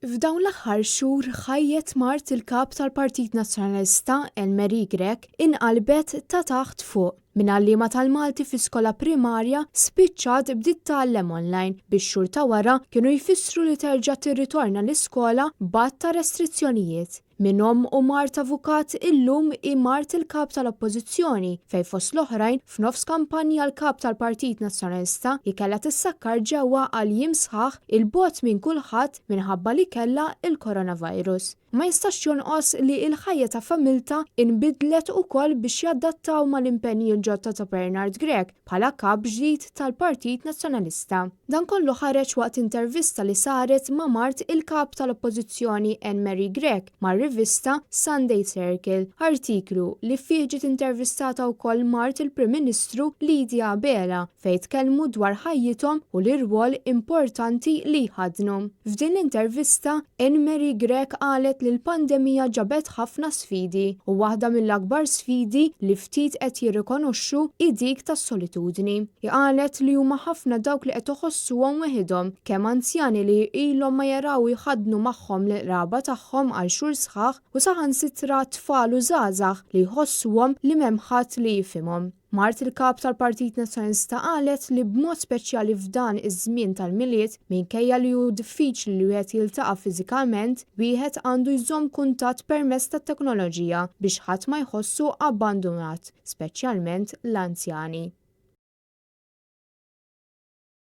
F'dawn l-aħħar xhur ħajjet Mart il-kap tal-Partit Nazzjonalista Elmeri Grek inqalbet ta' taħt fuq minħallima tal-Malti fi skola primarja spiċċat bdiet tgħallem online biex xhurta wara kienu jfissru li terġa' tirritorna l-iskola b'għadd ta' restrizzjonijiet. Minnhom u Mart avukat illum Mart il-kap tal-Oppożizzjoni fejn fost l-oħrajn f'nofs kampanja l-kap tal-Partit Nazzjonalista li kellha tissakkar ġewwa għal jiem sħaħ il-bogħod minn kulħadd minħabba li kellha il-coronavirus. Ma jistax jonqos li l-ħajja ta' familta inbidlet ukoll biex jaddattaw mal-impenji l-ġodda ta' Bernard Grek bħala kap ġdid tal-Partit Nazzjonalista. Dan kollu ħareġ waqt intervista li saret ma' Mart il-kap tal-Oppożizzjoni Elmeri Grek mar-rivista Sunday Circle, artiklu li fih ġiet intervistata wkoll Mart il-Prim Ministru Lydia Bela fejn tkellmu dwar ħajjithom u l-irwol importanti li ħadnu. F'din l-intervista Elmeri Grek qalet li l-pandemija ġabet ħafna sfidi u waħda mill-akbar sfidi li ftit qed jirrikonoxxu dik tas-solitudni. Qalet li huma ħafna dawk li qed iħossuhom weħidhom kemm anzjani li ilhom ma jaraw jħadnu magħhom l-qraba tagħhom għal xhur sħaħ u saħansitra tfal u żgħażagħ li jħossuhom li m'hemm ħadd li jifhimhom. Mart il-kap tal-Partit Nazzjonalista qalet li b'mod speċjali f'dan iż-żmien tal-miliet minkejja li hu diffiċli li wieħed jiltaqa' fiżikalment, wieħed għandu jżomm kuntatt permezz tat-teknoloġija biex ħadd ma jħossu abbandunat, speċjalment l-anzjani.